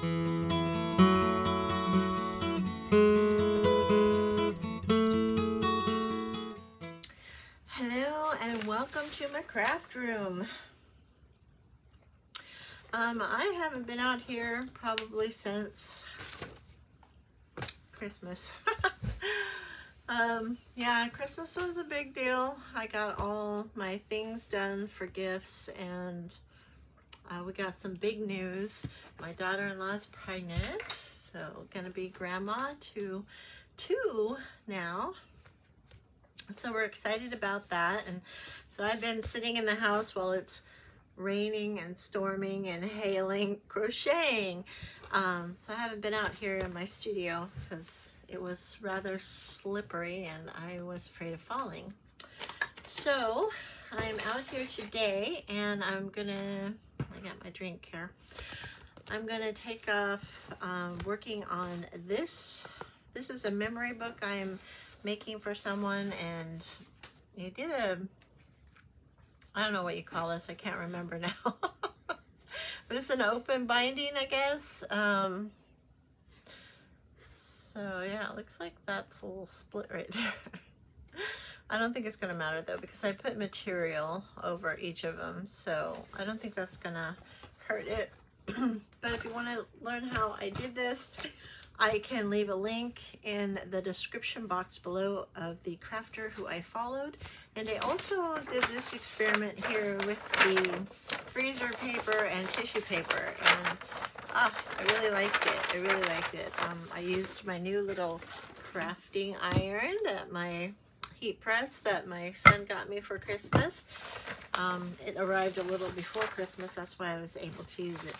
Hello and welcome to my craft room. I haven't been out here probably since Christmas. Yeah, Christmas was a big deal. I got all my things done for gifts, and we got some big news. My daughter-in-law's pregnant, so gonna be grandma to 2 now. So we're excited about that. And so I've been sitting in the house while it's raining and storming and hailing, crocheting. So I haven't been out here in my studio because it was rather slippery and I was afraid of falling. So I'm out here today and I got my drink here. I'm gonna take off working on this. This is a memory book I'm making for someone, and you did I don't know what you call this, I can't remember now. But it's an open binding, I guess. So yeah, it looks like that's a little split right there. I don't think it's gonna matter though, because I put material over each of them, so I don't think that's gonna hurt it. But if you want to learn how I did this, I can leave a link in the description box below of the crafter who I followed. And I also did this experiment here with the freezer paper and tissue paper, and I really liked it. I really liked it. I used my new little crafting iron, that my heat press that my son got me for Christmas. It arrived a little before Christmas, that's why I was able to use it.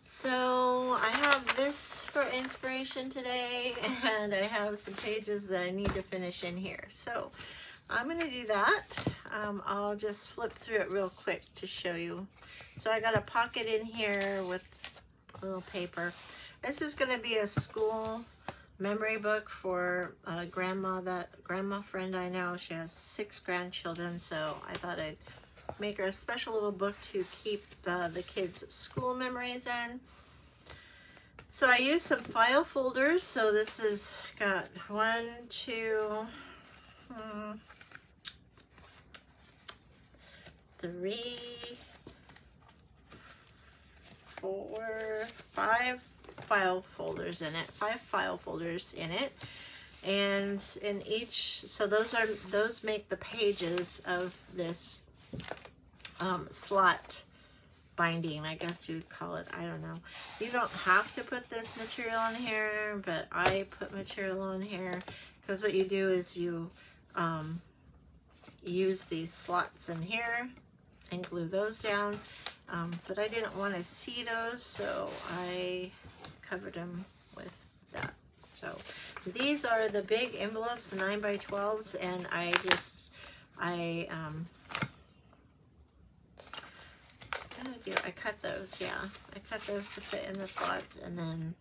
So I have this for inspiration today, and I have some pages that I need to finish in here. So I'm going to do that. I'll just flip through it real quick to show you. So I got a pocket in here with a little paper. This is going to be a school memory book for a grandma friend I know. She has 6 grandchildren, so I thought I'd make her a special little book to keep the kids' school memories in. So I used some file folders. So this has got 1, 2, 3, 4, 5 file folders in it. 5 file folders in it. And in each, so those make the pages of this slot binding, I guess you'd call it. I don't know. You don't have to put this material on here, but I put material on here because what you do is you use these slots in here and glue those down. But I didn't want to see those, so I covered them with that. So these are the big envelopes, 9x12s, and I cut those, yeah. I cut those to fit in the slots, and then,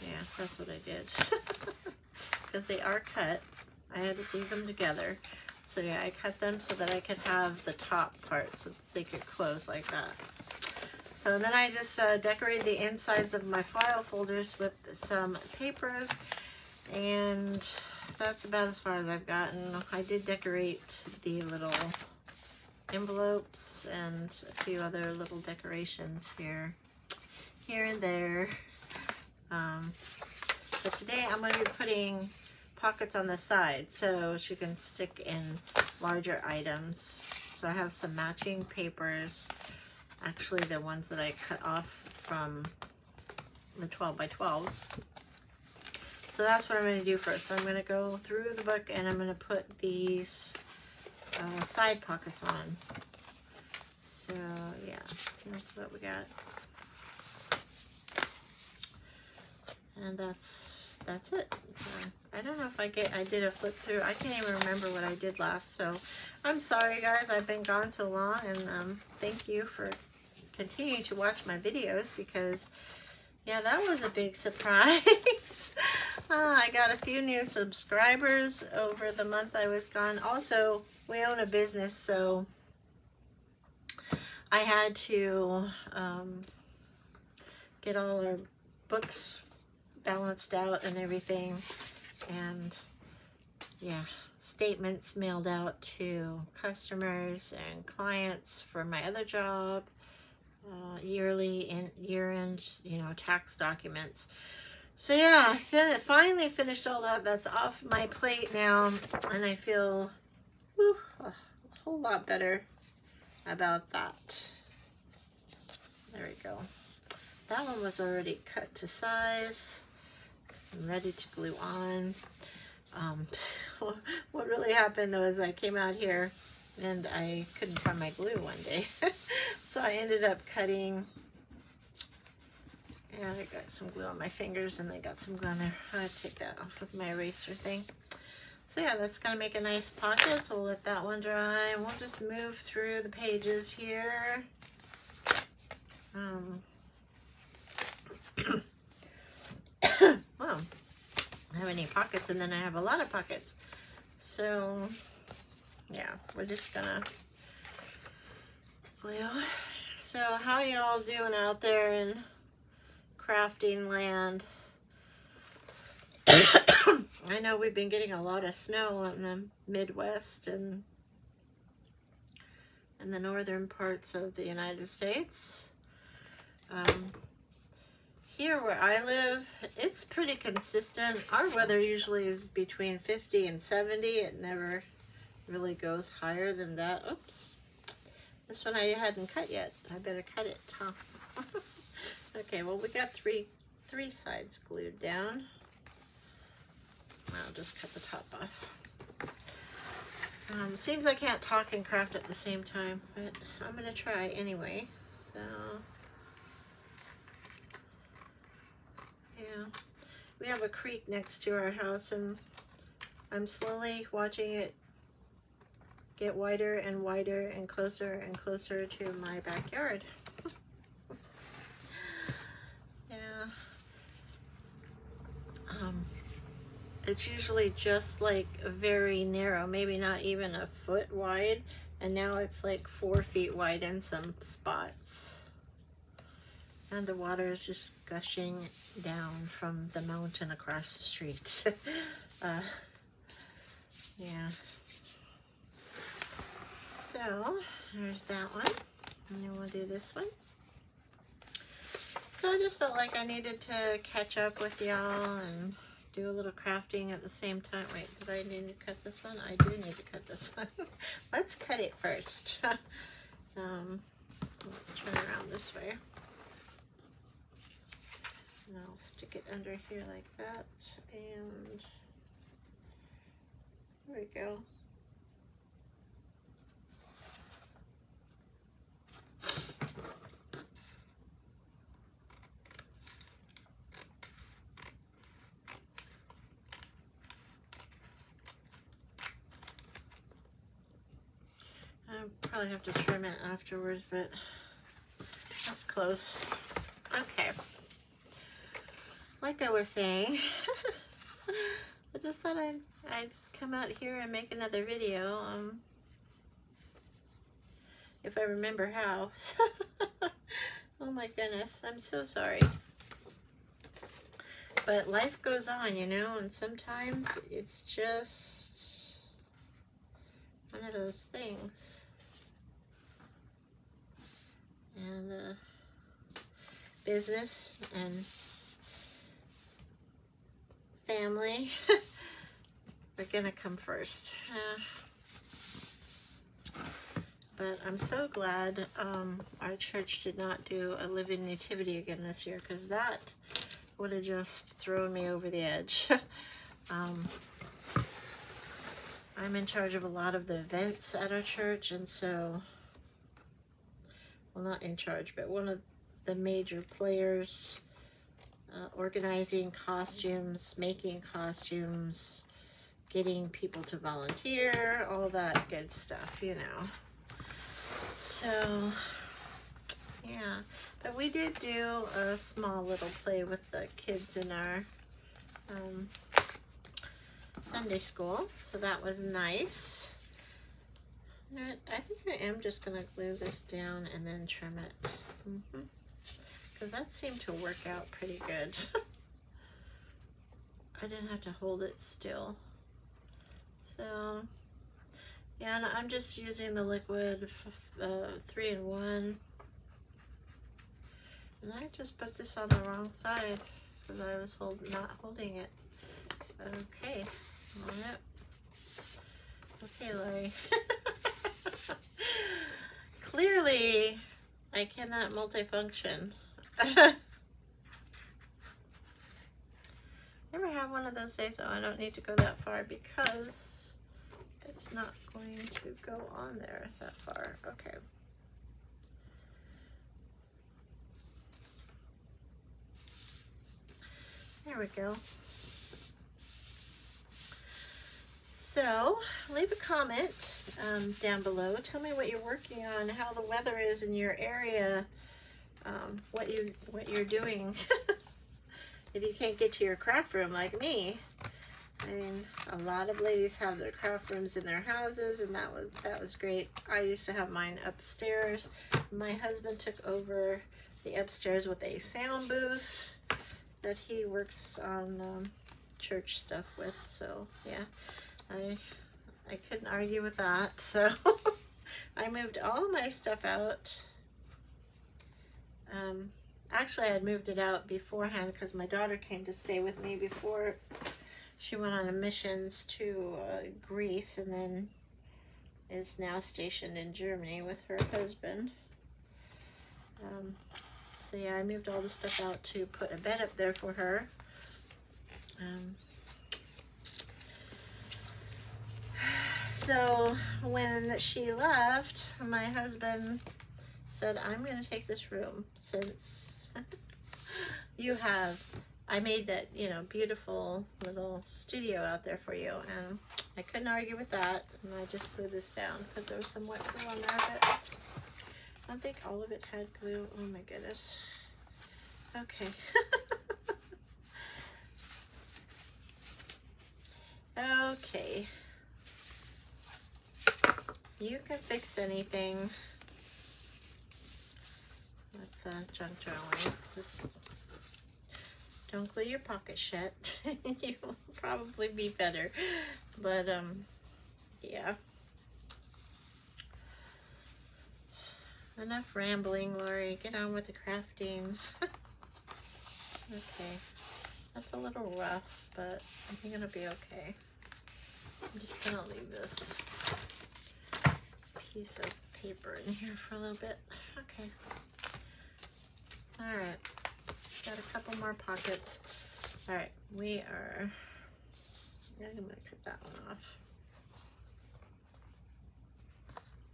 yeah, that's what I did. Because they are cut. I had to glue them together. So yeah, I cut them so that I could have the top part so they could close like that. So then I just decorated the insides of my file folders with some papers, and that's about as far as I've gotten. I did decorate the little envelopes and a few other little decorations here and there. But today I'm going to be putting pockets on the side so she can stick in larger items. So I have some matching papers, actually the ones that I cut off from the 12x12s. So that's what I'm going to do first. So I'm going to go through the book and I'm going to put these side pockets on. So yeah, so that's what we got. And that's it. I don't know if I did a flip through. I can't even remember what I did last. So I'm sorry guys, I've been gone so long, and thank you for continuing to watch my videos, because yeah, that was a big surprise. I got a few new subscribers over the month I was gone. Also, we own a business, so I had to get all our books balanced out and everything. And yeah, statements mailed out to customers and clients for my other job, yearly and year-end, you know, tax documents. So yeah, I finally finished all that. That's off my plate now, and I feel a whole lot better about that. There we go. That one was already cut to size. I'm ready to glue on. What really happened was I came out here and I couldn't find my glue one day. So I ended up cutting, and I got some glue on my fingers and I got some glue on there. I take that off with my eraser thing. So yeah, that's gonna make a nice pocket. So we'll let that one dry. We'll just move through the pages here. Well, I don't have any pockets, and then I have a lot of pockets. So yeah, we're just gonna glue. So how y'all doing out there in crafting land? I know we've been getting a lot of snow in the Midwest and in the northern parts of the United States. Here where I live, it's pretty consistent. Our weather usually is between 50 and 70. It never really goes higher than that. Oops. This one I hadn't cut yet. I better cut it, huh? Okay, well, we got three sides glued down. I'll just cut the top off. Seems I can't talk and craft at the same time, but I'm gonna try anyway. So yeah, we have a creek next to our house, and I'm slowly watching it get wider and wider and closer to my backyard. Yeah. It's usually just like very narrow, maybe not even a foot wide, and now it's like 4 feet wide in some spots. And the water is just gushing down from the mountain across the street. Yeah. So there's that one, and then we'll do this one. So I just felt like I needed to catch up with y'all and do a little crafting at the same time. Wait, did I need to cut this one? I do need to cut this one. Let's cut it first. Let's turn around this way. And I'll stick it under here like that. And there we go. I'll probably have to trim it afterwards, but that's close. Okay. Like I was saying, I just thought I'd come out here and make another video, if I remember how. Oh my goodness, I'm so sorry. But life goes on, you know, and sometimes it's just one of those things. And business and family, we're gonna come first. But I'm so glad our church did not do a living nativity again this year, because that would have just thrown me over the edge. I'm in charge of a lot of the events at our church, and so, well, not in charge, but one of the major players, organizing costumes, making costumes, getting people to volunteer, all that good stuff, you know. So, yeah, but we did do a small little play with the kids in our Sunday school, so that was nice. I think I am just going to glue this down and then trim it. because that seemed to work out pretty good. I didn't have to hold it still. So, yeah, and I'm just using the liquid 3-in-1. And I just put this on the wrong side because I was not holding it. Okay. Yep. Okay, Lori. Clearly, I cannot multifunction. Ever have one of those days? Oh, I don't need to go that far because it's not going to go on there that far. Okay. There we go. So, leave a comment down below. Tell me what you're working on, how the weather is in your area, what you're doing. If you can't get to your craft room like me, I mean, a lot of ladies have their craft rooms in their houses, and that was great. I used to have mine upstairs. My husband took over the upstairs with a sound booth that he works on church stuff with. So yeah, I couldn't argue with that. So I moved all my stuff out. Actually, I had moved it out beforehand because my daughter came to stay with me before she went on a missions to Greece, and then is now stationed in Germany with her husband. So yeah, I moved all the stuff out to put a bed up there for her. So when she left, my husband said, I'm going to take this room since I made that, you know, beautiful little studio out there for you. And I couldn't argue with that. And I just glued this down because there was some wet glue on there, but I don't think all of it had glue. Oh my goodness. Okay. Okay. You can fix anything with junk journaling. Just don't glue your pocket shut. You'll probably be better. But yeah. Enough rambling, Lori. Get on with the crafting. Okay. That's a little rough, but I think it'll be okay. I'm just gonna leave this piece of paper in here for a little bit. Okay. All right. Got a couple more pockets. All right. I'm gonna cut that one off.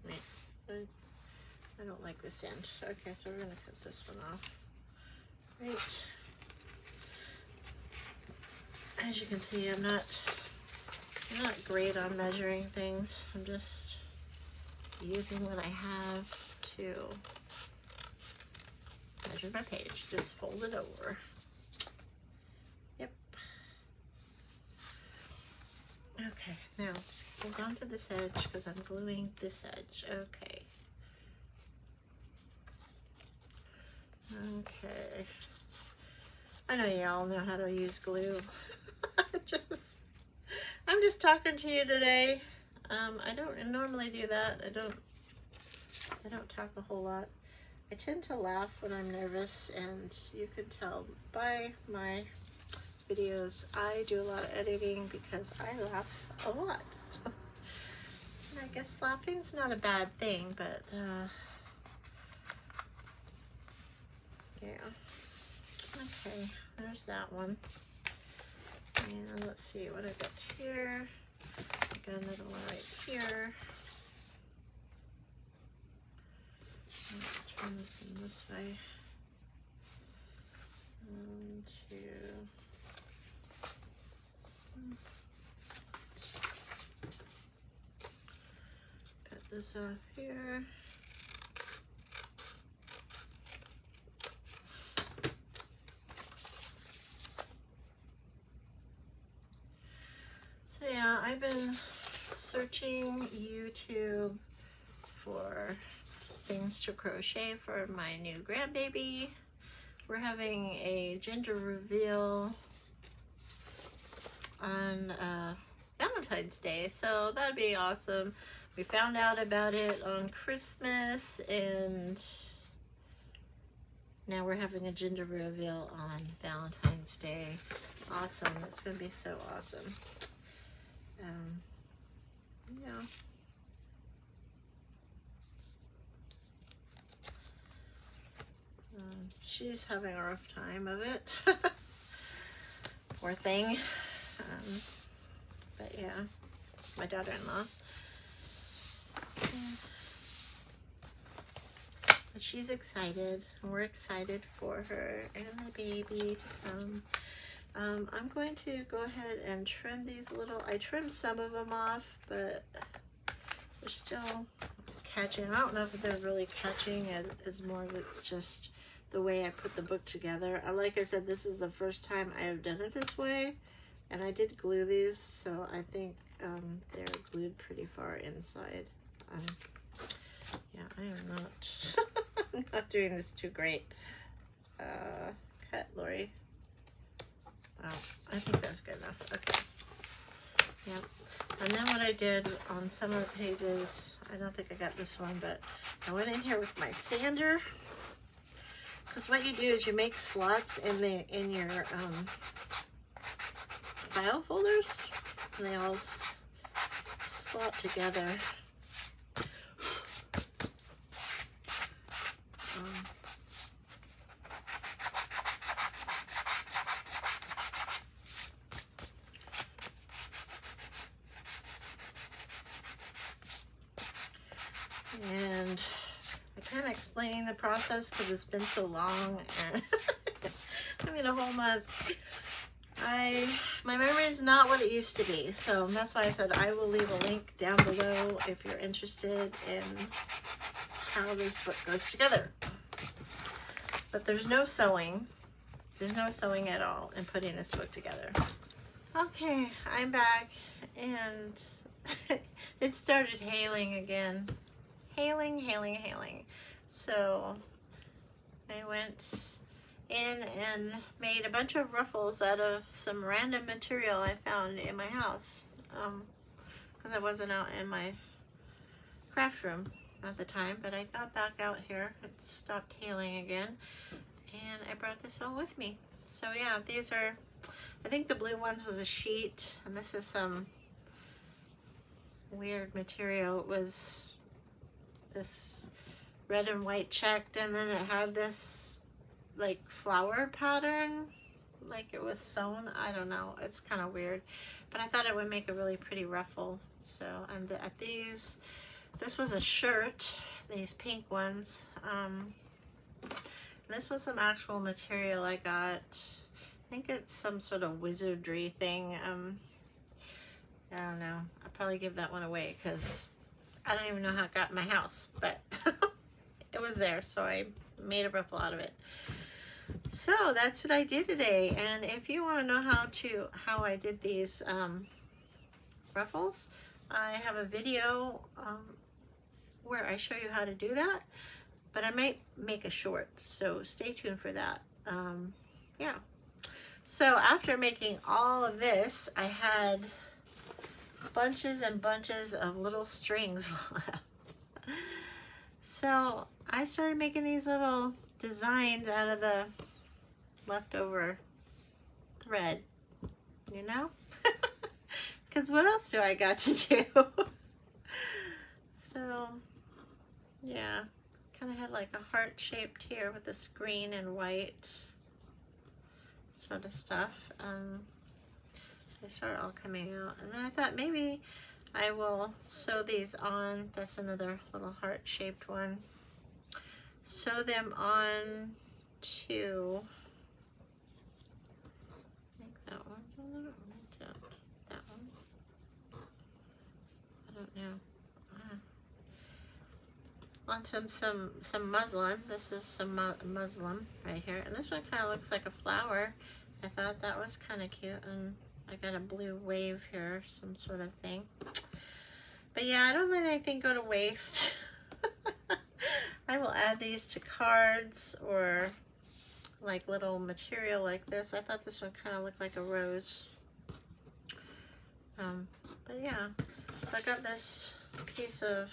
Wait. I don't like this end. Okay, so we're gonna cut this one off. Right. As you can see, I'm not great on measuring things. I'm just using what I have to measure my page. Just fold it over. Yep. Okay, now hold on to this edge because I'm gluing this edge. Okay. Okay. I know y'all know how to use glue. I'm just talking to you today. I don't normally do that. I don't talk a whole lot. I tend to laugh when I'm nervous, and you can tell by my videos I do a lot of editing because I laugh a lot. And I guess laughing's not a bad thing, but yeah. Okay, there's that one. And let's see what I got here. I got another one right here. Let's turn this in this way. 1, 2. Cut this off here. So yeah, I've been searching YouTube for things to crochet for my new grandbaby. we're having a gender reveal on Valentine's Day, so that'd be awesome. We found out about it on Christmas, and now we're having a gender reveal on Valentine's Day. Awesome. It's going to be so awesome. Yeah. She's having a rough time of it. Poor thing. But yeah, my daughter-in-law. Yeah. But she's excited, and we're excited for her and the baby to come. I'm going to go ahead and trim these little, I trimmed some of them off, but they're still catching. I don't know if they're really catching. It's more of it's just the way I put the book together. Like I said, this is the first time I have done it this way, and I did glue these, so I think they're glued pretty far inside. Yeah, I am not I'm not doing this too great. Cut, Lori. Oh, I think that's good enough. Okay. Yep. And then what I did on some of the pages, I don't think I got this one, but I went in here with my sander. Because what you do is you make slots in your file folders, and they all slot together. And I kind of explaining the process because it's been so long, and I mean a whole month. My memory is not what it used to be, so that's why I said I will leave a link down below if you're interested in how this book goes together. But there's no sewing. There's no sewing at all in putting this book together. Okay, I'm back, and it started hailing again. Hailing. So I went in and made a bunch of ruffles out of some random material I found in my house, because I wasn't out in my craft room at the time, but I got back out here. It stopped hailing again, and I brought this all with me. So yeah, these are, I think the blue ones was a sheet, and this is some weird material. It was this red and white checked, and then it had this like flower pattern, like it was sewn. I don't know, it's kind of weird, but I thought it would make a really pretty ruffle. So and at these, this was a shirt, these pink ones. This was some actual material I got. I think it's some sort of wizardry thing. I don't know, I'll probably give that one away because I don't even know how it got in my house, but it was there, so I made a ruffle out of it. So that's what I did today, and if you want to know how I did these ruffles, I have a video where I show you how to do that, but I might make a short, so stay tuned for that. Yeah. So after making all of this, I had bunches and bunches of little strings left. So I started making these little designs out of the leftover thread, you know? Because what else do I got to do? So yeah, kind of had like a heart shaped here with this green and white sort of stuff. They started all coming out, and then I thought maybe I will sew these on. That's another little heart shaped one. Sew them on to, I think that one's a little, that one, I don't know. Onto some muslin. This is some muslin right here, and this one kind of looks like a flower. I thought that was kind of cute, and I got a blue wave here, some sort of thing. But yeah, I don't let anything go to waste. I will add these to cards or like little material like this. I thought this one kind of looked like a rose. But yeah, so I got this piece of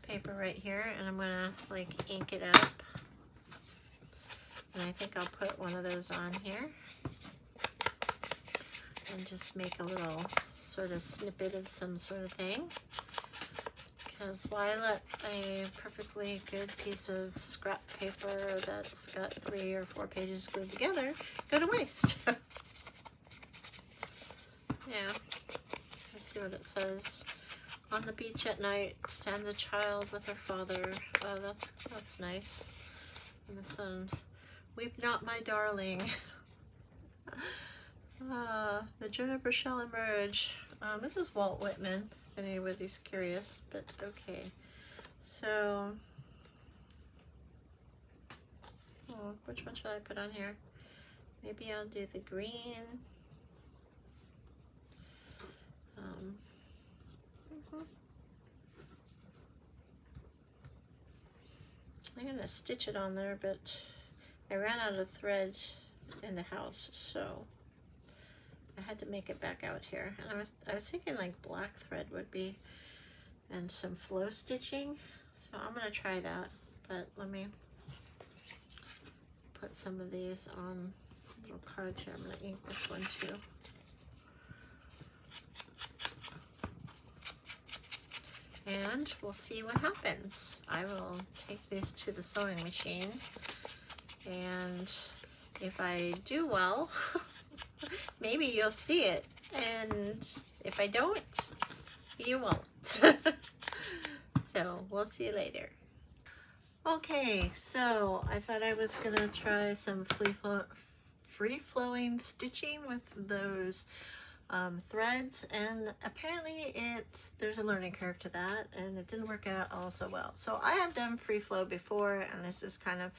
paper right here, and I'm gonna like ink it up. And I think I'll put one of those on here and just make a little sort of snippet of some sort of thing. Because why let a perfectly good piece of scrap paper that's got 3 or 4 pages glued together go to waste? Yeah, let's see what it says. On the beach at night stands a child with her father. Oh, that's nice. And this one, weep not, my darling. The juniper shall emerge. This is Walt Whitman, if anybody's curious, but okay. So, which one should I put on here? Maybe I'll do the green. I'm gonna stitch it on there, but I ran out of thread in the house, so I had to make it back out here. And I was thinking like black thread would be, and some flow stitching. So I'm gonna try that, but let me put some of these on little cards here. I'm gonna ink this one too. And we'll see what happens. I will take this to the sewing machine, and if I do well, maybe you'll see it, and if I don't, you won't. So we'll see you later. Okay, so I thought I was gonna try some free-flowing stitching with those threads, and apparently there's a learning curve to that, and it didn't work out all so well. So I have done free flow before, and this is kind of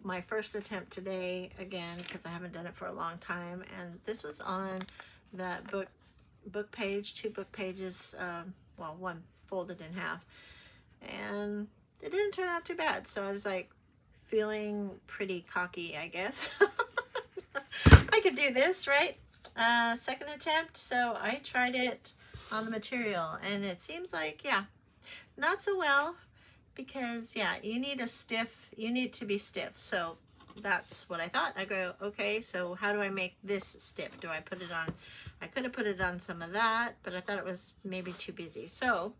my first attempt today again, because I haven't done it for a long time. And this was on that book page, 2 book pages, well, one folded in half, and it didn't turn out too bad. So I was like feeling pretty cocky, I guess. I could do this, right? Second attempt. So I tried it on the material, and it seems like, yeah, not so well, because yeah, you need to be stiff. So that's what I thought. I go, okay, so how do I make this stiff? Do I put it on? I could have put it on some of that, but I thought it was maybe too busy. So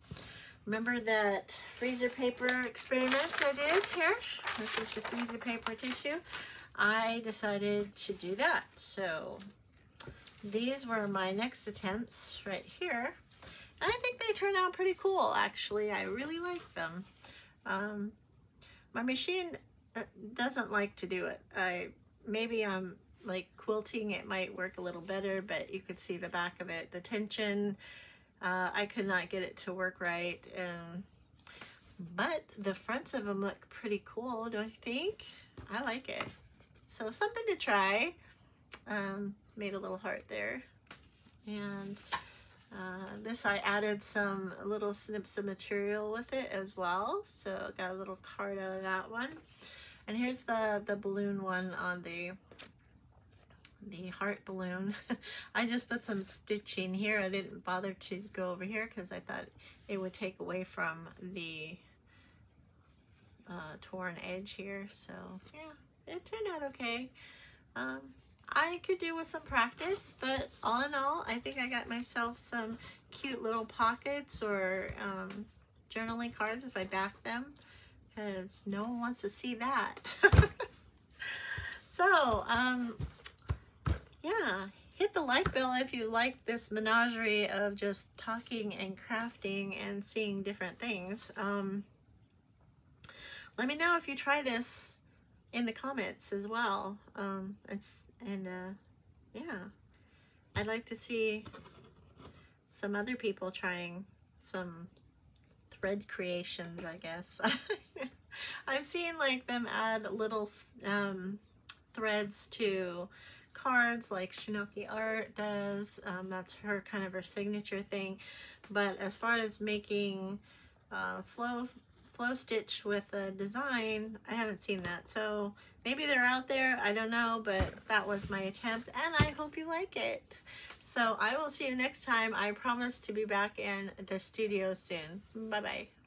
remember that freezer paper experiment I did here? This is the freezer paper tissue. I decided to do that. So these were my next attempts right here. And I think they turned out pretty cool, actually. I really like them. My machine doesn't like to do it. Maybe I'm like quilting, it might work a little better, but you could see the back of it. The tension, I could not get it to work right. But the fronts of them look pretty cool, don't you think? I like it. So something to try. Made a little heart there. And this, I added some little snips of material with it as well. So got a little card out of that one. And here's the balloon one on the heart balloon. I just put some stitching here. I didn't bother to go over here because I thought it would take away from the torn edge here. So yeah, it turned out okay. I could do with some practice, but all in all, I think I got myself some cute little pockets or journaling cards if I back them, because no one wants to see that. So, yeah, hit the like bell if you like this menagerie of just talking and crafting and seeing different things. Let me know if you try this in the comments as well. Yeah, I'd like to see some other people trying some thread creations, I guess. I've seen like them add little threads to cards like Shinoki Art does. That's her kind of her signature thing. But as far as making flow flow stitch with a design. I haven't seen that, so maybe they're out there, I don't know, but that was my attempt and I hope you like it. So I will see you next time. I promise to be back in the studio soon. Bye bye.